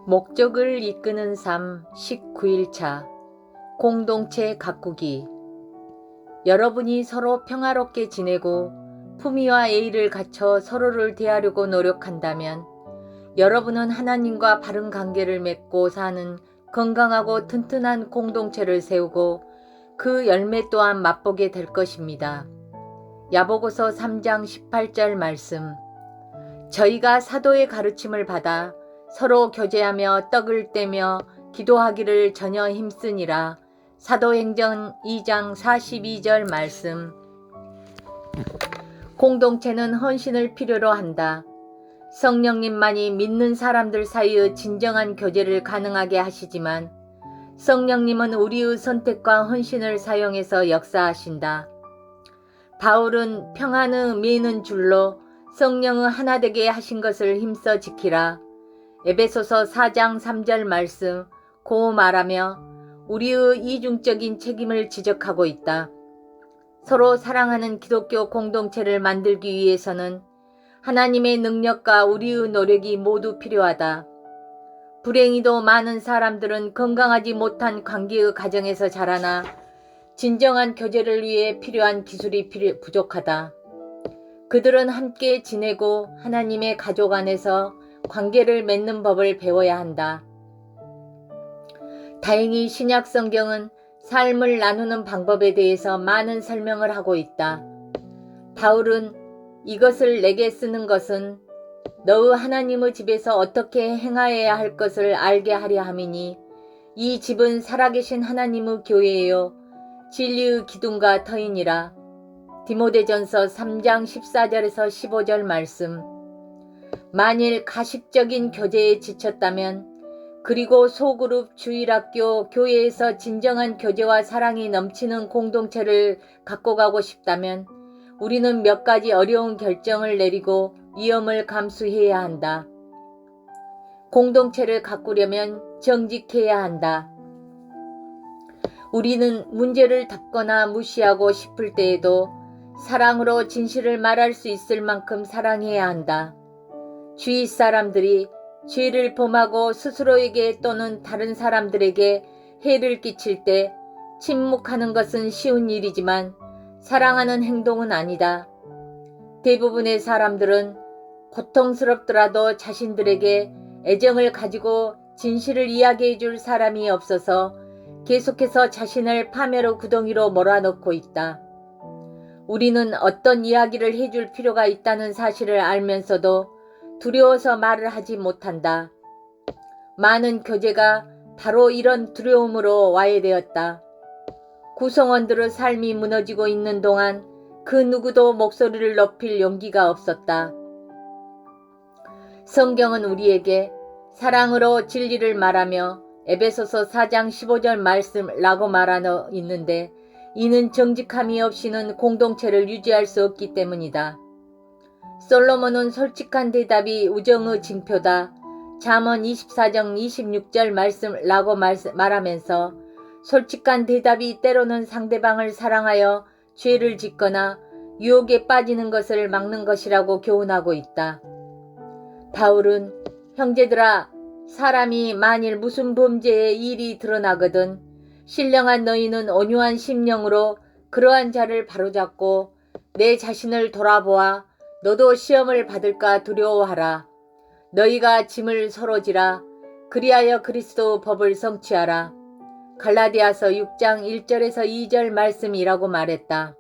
목적을 이끄는 삶 19일차 공동체 가꾸기. 여러분이 서로 평화롭게 지내고 품위와 예의를 갖춰 서로를 대하려고 노력한다면 여러분은 하나님과 바른 관계를 맺고 사는 건강하고 튼튼한 공동체를 세우고 그 열매 또한 맛보게 될 것입니다. 야보고서 3장 18절 말씀. 저희가 사도의 가르침을 받아 서로 교제하며 떡을 떼며 기도하기를 전혀 힘쓰니라. 사도행전 2장 42절 말씀. 공동체는 헌신을 필요로 한다. 성령님만이 믿는 사람들 사이의 진정한 교제를 가능하게 하시지만 성령님은 우리의 선택과 헌신을 사용해서 역사하신다. 바울은 평안의 매는 줄로 성령의 하나 되게 하신 것을 힘써 지키라. 에베소서 4장 3절 말씀 고 말하며 우리의 이중적인 책임을 지적하고 있다. 서로 사랑하는 기독교 공동체를 만들기 위해서는 하나님의 능력과 우리의 노력이 모두 필요하다. 불행히도 많은 사람들은 건강하지 못한 관계의 가정에서 자라나 진정한 교제를 위해 필요한 기술이 부족하다. 그들은 함께 지내고 하나님의 가족 안에서 관계를 맺는 법을 배워야 한다. 다행히 신약 성경은 삶을 나누는 방법에 대해서 많은 설명을 하고 있다. 바울은 이것을 내게 쓰는 것은 너의 하나님의 집에서 어떻게 행하여야 할 것을 알게 하려 함이니 이 집은 살아계신 하나님의 교회요 진리의 기둥과 터이니라. 디모데전서 3장 14절에서 15절 말씀. 만일 가식적인 교제에 지쳤다면 그리고 소그룹, 주일학교, 교회에서 진정한 교제와 사랑이 넘치는 공동체를 갖고 가고 싶다면 우리는 몇 가지 어려운 결정을 내리고 위험을 감수해야 한다. 공동체를 가꾸려면 정직해야 한다. 우리는 문제를 덮거나 무시하고 싶을 때에도 사랑으로 진실을 말할 수 있을 만큼 사랑해야 한다. 주위 사람들이 죄를 범하고 스스로에게 또는 다른 사람들에게 해를 끼칠 때 침묵하는 것은 쉬운 일이지만 사랑하는 행동은 아니다. 대부분의 사람들은 고통스럽더라도 자신들에게 애정을 가지고 진실을 이야기해 줄 사람이 없어서 계속해서 자신을 파멸의 구덩이로 몰아넣고 있다. 우리는 어떤 이야기를 해줄 필요가 있다는 사실을 알면서도 두려워서 말을 하지 못한다. 많은 교제가 바로 이런 두려움으로 와해되었다. 구성원들의 삶이 무너지고 있는 동안 그 누구도 목소리를 높일 용기가 없었다. 성경은 우리에게 사랑으로 진리를 말하며 에베소서 4장 15절 말씀라고 말하고 있는데 이는 정직함이 없이는 공동체를 유지할 수 없기 때문이다. 솔로몬은 솔직한 대답이 우정의 징표다. 잠언 24장 26절 말씀라고 말하면서 솔직한 대답이 때로는 상대방을 사랑하여 죄를 짓거나 유혹에 빠지는 것을 막는 것이라고 교훈하고 있다. 바울은 형제들아 사람이 만일 무슨 범죄의 일이 드러나거든 신령한 너희는 온유한 심령으로 그러한 자를 바로잡고 내 자신을 돌아보아 너도 시험을 받을까 두려워하라. 너희가 짐을 서로 지라. 그리하여 그리스도 법을 성취하라. 갈라디아서 6장 1절에서 2절 말씀이라고 말했다.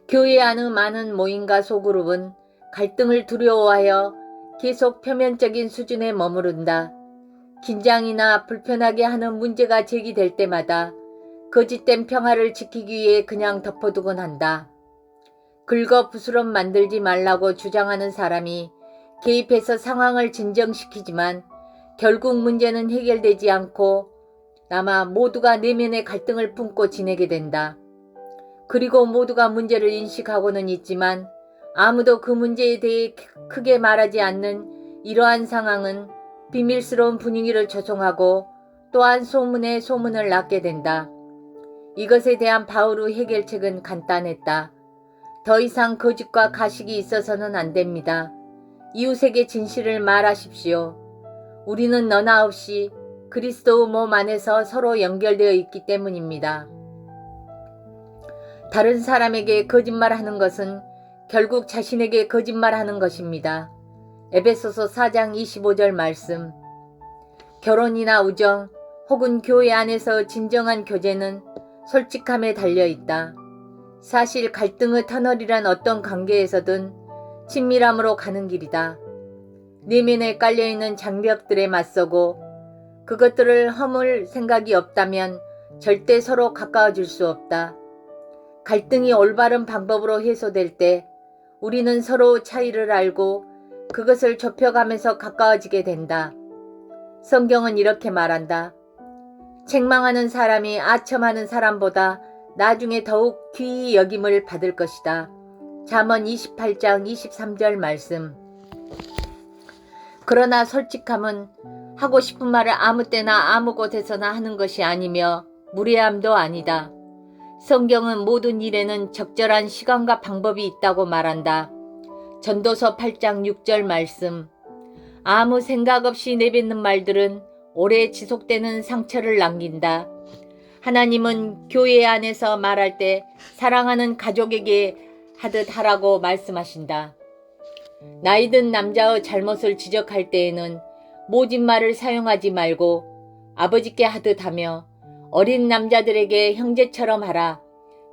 교회 안의 많은 모임과 소그룹은 갈등을 두려워하여 계속 표면적인 수준에 머무른다. 긴장이나 불편하게 하는 문제가 제기될 때마다 거짓된 평화를 지키기 위해 그냥 덮어두곤 한다. 긁어 부스럼 만들지 말라고 주장하는 사람이 개입해서 상황을 진정시키지만 결국 문제는 해결되지 않고 남아 모두가 내면의 갈등을 품고 지내게 된다. 그리고 모두가 문제를 인식하고는 있지만 아무도 그 문제에 대해 크게 말하지 않는 이러한 상황은 비밀스러운 분위기를 조성하고 또한 소문에 소문을 낳게 된다. 이것에 대한 바울의 해결책은 간단했다. 더 이상 거짓과 가식이 있어서는 안 됩니다. 이웃에게 진실을 말하십시오. 우리는 너나 없이 그리스도 몸 안에서 서로 연결되어 있기 때문입니다. 다른 사람에게 거짓말하는 것은 결국 자신에게 거짓말하는 것입니다. 에베소서 4장 25절 말씀. 결혼이나 우정 혹은 교회 안에서 진정한 교제는 솔직함에 달려있다. 사실 갈등의 터널이란 어떤 관계에서든 친밀함으로 가는 길이다. 내면에 깔려있는 장벽들에 맞서고 그것들을 허물 생각이 없다면 절대 서로 가까워질 수 없다. 갈등이 올바른 방법으로 해소될 때 우리는 서로 차이를 알고 그것을 좁혀가면서 가까워지게 된다. 성경은 이렇게 말한다. 책망하는 사람이 아첨하는 사람보다 나중에 더욱 귀히 여김을 받을 것이다. 잠언 28장 23절 말씀. 그러나 솔직함은 하고 싶은 말을 아무 때나 아무 곳에서나 하는 것이 아니며 무례함도 아니다. 성경은 모든 일에는 적절한 시간과 방법이 있다고 말한다. 전도서 8장 6절 말씀. 아무 생각 없이 내뱉는 말들은 오래 지속되는 상처를 남긴다. 하나님은 교회 안에서 말할 때 사랑하는 가족에게 하듯 하라고 말씀하신다. 나이든 남자의 잘못을 지적할 때에는 모진 말을 사용하지 말고 아버지께 하듯 하며 어린 남자들에게 형제처럼 하라.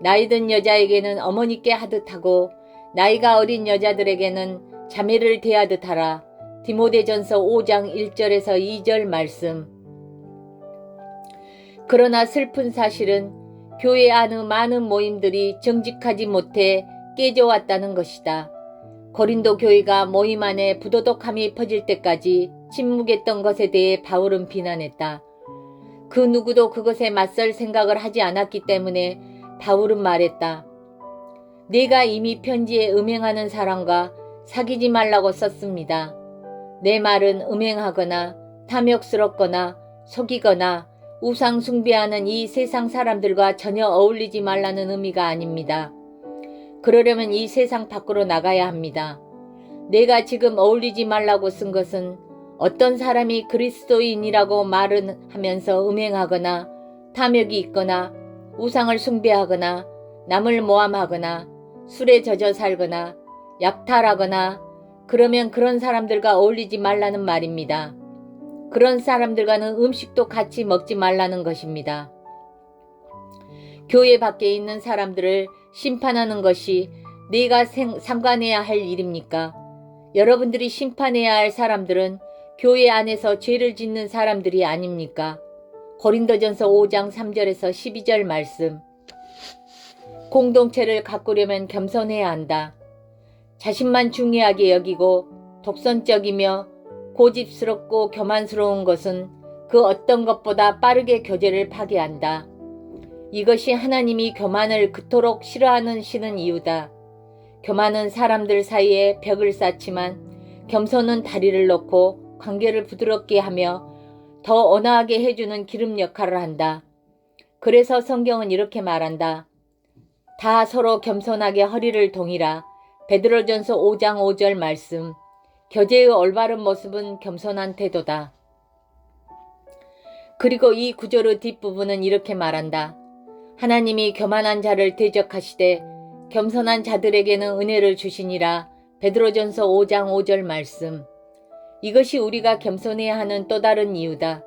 나이든 여자에게는 어머니께 하듯 하고 나이가 어린 여자들에게는 자매를 대하듯 하라. 디모데전서 5장 1절에서 2절 말씀. 그러나 슬픈 사실은 교회 안의 많은 모임들이 정직하지 못해 깨져왔다는 것이다. 고린도 교회가 모임 안에 부도덕함이 퍼질 때까지 침묵했던 것에 대해 바울은 비난했다. 그 누구도 그것에 맞설 생각을 하지 않았기 때문에 바울은 말했다. 내가 이미 편지에 음행하는 사람과 사귀지 말라고 썼습니다. 내 말은 음행하거나 탐욕스럽거나 속이거나 우상 숭배하는 이 세상 사람들과 전혀 어울리지 말라는 의미가 아닙니다. 그러려면 이 세상 밖으로 나가야 합니다. 내가 지금 어울리지 말라고 쓴 것은 어떤 사람이 그리스도인이라고 말은 하면서 음행하거나 탐욕이 있거나 우상을 숭배하거나 남을 모함하거나 술에 젖어 살거나 약탈하거나 그러면 그런 사람들과 어울리지 말라는 말입니다. 그런 사람들과는 음식도 같이 먹지 말라는 것입니다. 교회 밖에 있는 사람들을 심판하는 것이 네가 상관해야 할 일입니까? 여러분들이 심판해야 할 사람들은 교회 안에서 죄를 짓는 사람들이 아닙니까? 고린도전서 5장 3절에서 12절 말씀. 공동체를 가꾸려면 겸손해야 한다. 자신만 중요하게 여기고 독선적이며 고집스럽고 교만스러운 것은 그 어떤 것보다 빠르게 교제를 파괴한다. 이것이 하나님이 교만을 그토록 싫어하시는 이유다. 교만은 사람들 사이에 벽을 쌓지만 겸손은 다리를 놓고 관계를 부드럽게 하며 더 온화하게 해주는 기름 역할을 한다. 그래서 성경은 이렇게 말한다. 다 서로 겸손하게 허리를 동이라. 베드로전서 5장 5절 말씀. 교제의 올바른 모습은 겸손한 태도다. 그리고 이 구절의 뒷부분은 이렇게 말한다. 하나님이 교만한 자를 대적하시되 겸손한 자들에게는 은혜를 주시니라. 베드로전서 5장 5절 말씀. 이것이 우리가 겸손해야 하는 또 다른 이유다.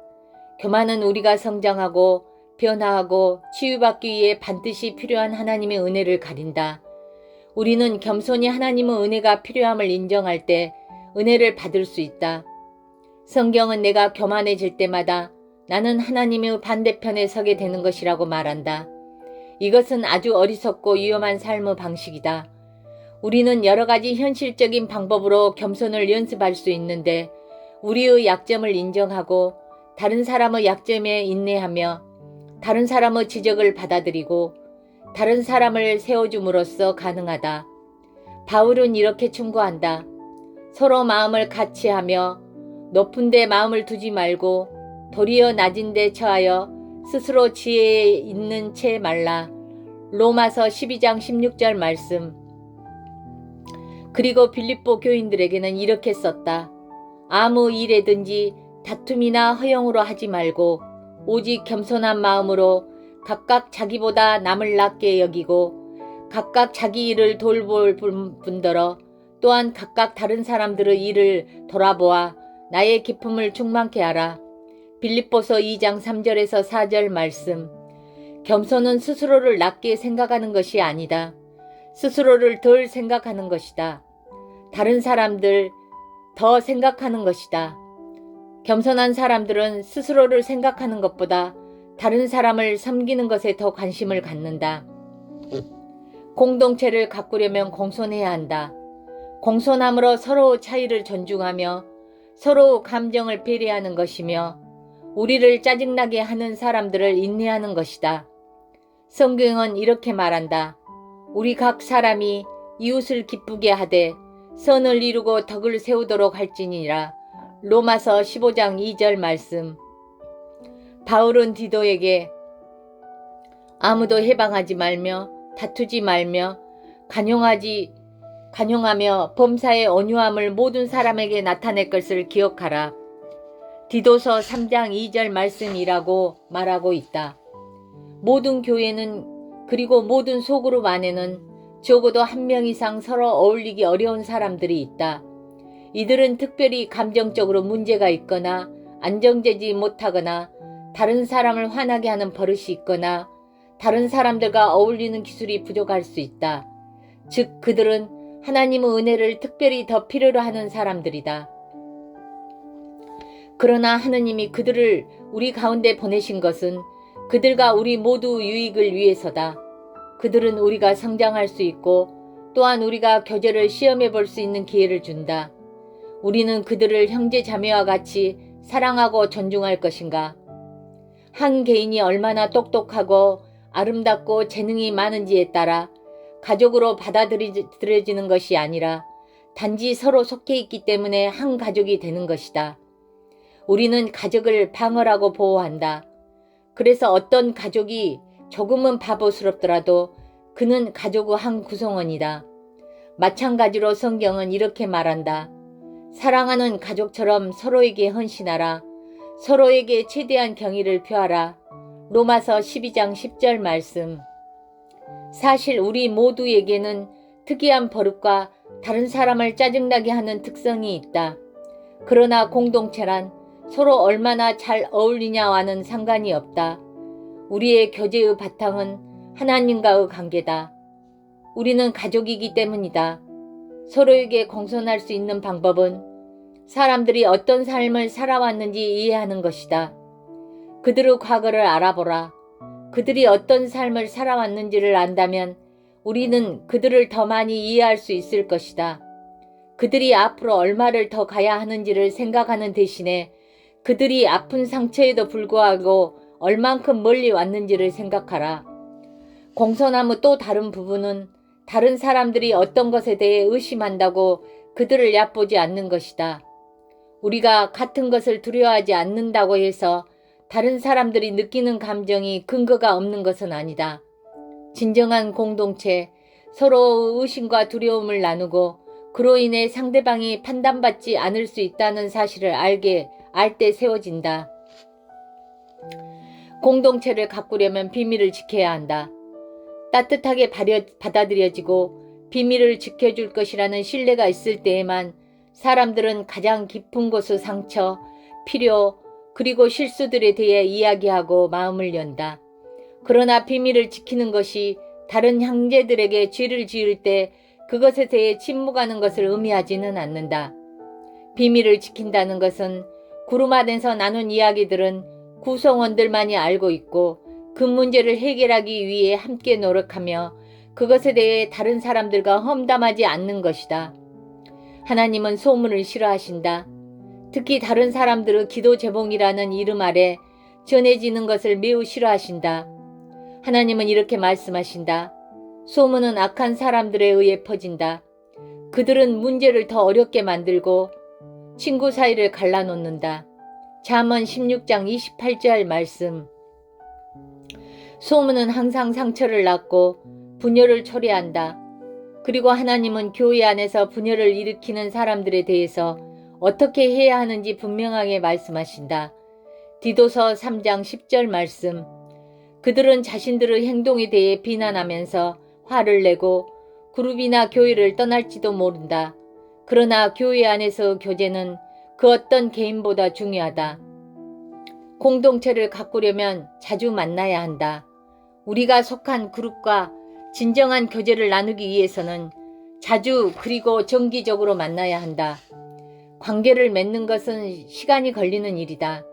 교만은 우리가 성장하고 변화하고 치유받기 위해 반드시 필요한 하나님의 은혜를 가린다. 우리는 겸손히 하나님의 은혜가 필요함을 인정할 때 은혜를 받을 수 있다. 성경은 내가 교만해질 때마다 나는 하나님의 반대편에 서게 되는 것이라고 말한다. 이것은 아주 어리석고 위험한 삶의 방식이다. 우리는 여러 가지 현실적인 방법으로 겸손을 연습할 수 있는데 우리의 약점을 인정하고 다른 사람의 약점에 인내하며 다른 사람의 지적을 받아들이고 다른 사람을 세워줌으로써 가능하다. 바울은 이렇게 충고한다. 서로 마음을 같이 하며 높은 데 마음을 두지 말고 도리어 낮은 데 처하여 스스로 지혜에 있는 채 말라. 로마서 12장 16절 말씀. 그리고 빌립보 교인들에게는 이렇게 썼다. 아무 일에든지 다툼이나 허영으로 하지 말고 오직 겸손한 마음으로 각각 자기보다 남을 낮게 여기고 각각 자기 일을 돌볼 분더러 또한 각각 다른 사람들의 일을 돌아보아 나의 기쁨을 충만케 하라. 빌립보서 2장 3절에서 4절 말씀. 겸손은 스스로를 낮게 생각하는 것이 아니다. 스스로를 덜 생각하는 것이다. 다른 사람들 더 생각하는 것이다. 겸손한 사람들은 스스로를 생각하는 것보다 다른 사람을 섬기는 것에 더 관심을 갖는다. 공동체를 가꾸려면 공손해야 한다. 공손함으로 서로 차이를 존중하며 서로 감정을 배려하는 것이며 우리를 짜증나게 하는 사람들을 인내하는 것이다. 성경은 이렇게 말한다. 우리 각 사람이 이웃을 기쁘게 하되 선을 이루고 덕을 세우도록 할지니라. 로마서 15장 2절 말씀. 바울은 디도에게 아무도 해방하지 말며 다투지 말며 간용하며 범사의 온유함을 모든 사람에게 나타낼 것을 기억하라. 디도서 3장 2절 말씀이라고 말하고 있다. 모든 교회는 그리고 모든 소그룹 안에는 적어도 한 명 이상 서로 어울리기 어려운 사람들이 있다. 이들은 특별히 감정적으로 문제가 있거나 안정되지 못하거나 다른 사람을 화나게 하는 버릇이 있거나 다른 사람들과 어울리는 기술이 부족할 수 있다. 즉 그들은 하나님의 은혜를 특별히 더 필요로 하는 사람들이다. 그러나 하느님이 그들을 우리 가운데 보내신 것은 그들과 우리 모두 유익을 위해서다. 그들은 우리가 성장할 수 있고 또한 우리가 교제를 시험해 볼 수 있는 기회를 준다. 우리는 그들을 형제 자매와 같이 사랑하고 존중할 것인가? 한 개인이 얼마나 똑똑하고 아름답고 재능이 많은지에 따라 가족으로 받아들여지는 것이 아니라 단지 서로 속해 있기 때문에 한 가족이 되는 것이다. 우리는 가족을 방어라고 보호한다. 그래서 어떤 가족이 조금은 바보스럽더라도 그는 가족의 한 구성원이다. 마찬가지로 성경은 이렇게 말한다. 사랑하는 가족처럼 서로에게 헌신하라. 서로에게 최대한 경의를 표하라. 로마서 12장 10절 말씀. 사실 우리 모두에게는 특이한 버릇과 다른 사람을 짜증나게 하는 특성이 있다. 그러나 공동체란 서로 얼마나 잘 어울리냐와는 상관이 없다. 우리의 교제의 바탕은 하나님과의 관계다. 우리는 가족이기 때문이다. 서로에게 공손할 수 있는 방법은 사람들이 어떤 삶을 살아왔는지 이해하는 것이다. 그들의 과거를 알아보라. 그들이 어떤 삶을 살아왔는지를 안다면 우리는 그들을 더 많이 이해할 수 있을 것이다. 그들이 앞으로 얼마를 더 가야 하는지를 생각하는 대신에 그들이 아픈 상처에도 불구하고 얼만큼 멀리 왔는지를 생각하라. 공손함의 또 다른 부분은 다른 사람들이 어떤 것에 대해 의심한다고 그들을 얕보지 않는 것이다. 우리가 같은 것을 두려워하지 않는다고 해서 다른 사람들이 느끼는 감정이 근거가 없는 것은 아니다. 진정한 공동체, 서로 의심과 두려움을 나누고 그로 인해 상대방이 판단받지 않을 수 있다는 사실을 알 때 세워진다. 공동체를 가꾸려면 비밀을 지켜야 한다. 따뜻하게 받아들여지고 비밀을 지켜줄 것이라는 신뢰가 있을 때에만 사람들은 가장 깊은 곳의 상처, 필요, 그리고 실수들에 대해 이야기하고 마음을 연다. 그러나 비밀을 지키는 것이 다른 형제들에게 죄를 지을 때 그것에 대해 침묵하는 것을 의미하지는 않는다. 비밀을 지킨다는 것은 그룹 안에서 나눈 이야기들은 구성원들만이 알고 있고 그 문제를 해결하기 위해 함께 노력하며 그것에 대해 다른 사람들과 험담하지 않는 것이다. 하나님은 소문을 싫어하신다. 특히 다른 사람들의 기도 제목이라는 이름 아래 전해지는 것을 매우 싫어하신다. 하나님은 이렇게 말씀하신다. 소문은 악한 사람들에 의해 퍼진다. 그들은 문제를 더 어렵게 만들고 친구 사이를 갈라놓는다. 잠언 16장 28절 말씀. 소문은 항상 상처를 낳고 분열을 초래한다. 그리고 하나님은 교회 안에서 분열을 일으키는 사람들에 대해서 어떻게 해야 하는지 분명하게 말씀하신다. 디도서 3장 10절 말씀. 그들은 자신들의 행동에 대해 비난하면서 화를 내고 그룹이나 교회를 떠날지도 모른다. 그러나 교회 안에서 교제는 그 어떤 개인보다 중요하다. 공동체를 가꾸려면 자주 만나야 한다. 우리가 속한 그룹과 진정한 교제를 나누기 위해서는 자주 그리고 정기적으로 만나야 한다. 관계를 맺는 것은 시간이 걸리는 일이다.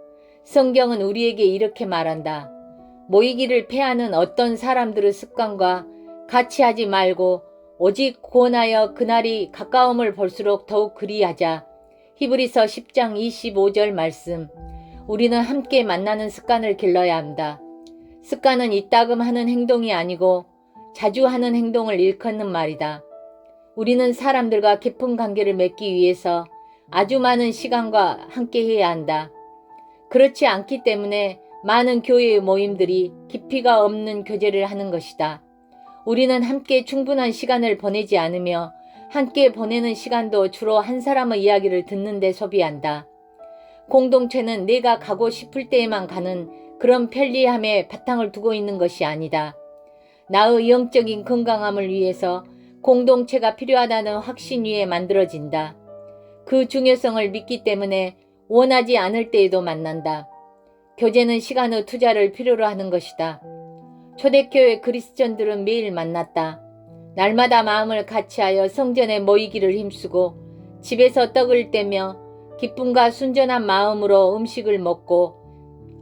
성경은 우리에게 이렇게 말한다. 모이기를 패하는 어떤 사람들의 습관과 같이 하지 말고 오직 구원하여 그날이 가까움을 볼수록 더욱 그리하자. 히브리서 10장 25절 말씀. 우리는 함께 만나는 습관을 길러야 한다. 습관은 이따금 하는 행동이 아니고 자주 하는 행동을 일컫는 말이다. 우리는 사람들과 깊은 관계를 맺기 위해서 아주 많은 시간과 함께 해야 한다. 그렇지 않기 때문에 많은 교회의 모임들이 깊이가 없는 교제를 하는 것이다. 우리는 함께 충분한 시간을 보내지 않으며 함께 보내는 시간도 주로 한 사람의 이야기를 듣는 데 소비한다. 공동체는 내가 가고 싶을 때에만 가는 그런 편리함에 바탕을 두고 있는 것이 아니다. 나의 영적인 건강함을 위해서 공동체가 필요하다는 확신 위에 만들어진다. 그 중요성을 믿기 때문에 원하지 않을 때에도 만난다. 교제는 시간의 투자를 필요로 하는 것이다. 초대교회 그리스천들은 매일 만났다. 날마다 마음을 같이하여 성전에 모이기를 힘쓰고 집에서 떡을 떼며 기쁨과 순전한 마음으로 음식을 먹고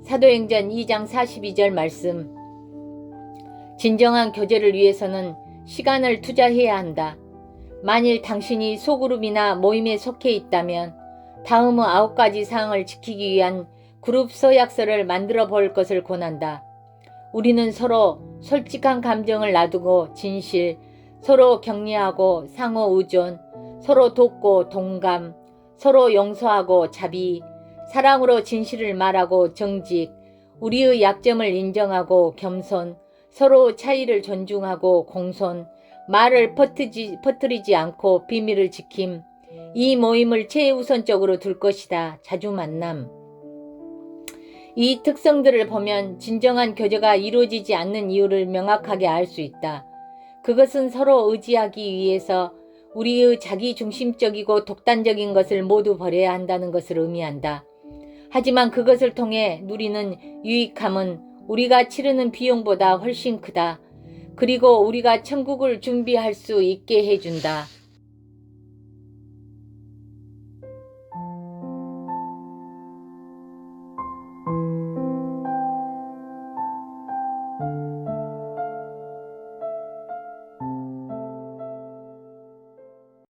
사도행전 2장 42절 말씀. 진정한 교제를 위해서는 시간을 투자해야 한다. 만일 당신이 소그룹이나 모임에 속해 있다면 다음의 9가지 사항을 지키기 위한 그룹 서약서를 만들어 볼 것을 권한다. 우리는 서로 솔직한 감정을 놔두고 진실, 서로 격려하고 상호 의존, 서로 돕고 동감, 서로 용서하고 자비, 사랑으로 진실을 말하고 정직, 우리의 약점을 인정하고 겸손, 서로 차이를 존중하고 공손, 말을 퍼뜨리지 않고 비밀을 지킴, 이 모임을 최우선적으로 둘 것이다. 자주 만남. 이 특성들을 보면 진정한 교제가 이루어지지 않는 이유를 명확하게 알 수 있다. 그것은 서로 의지하기 위해서 우리의 자기중심적이고 독단적인 것을 모두 버려야 한다는 것을 의미한다. 하지만 그것을 통해 누리는 유익함은 우리가 치르는 비용보다 훨씬 크다. 그리고 우리가 천국을 준비할 수 있게 해준다.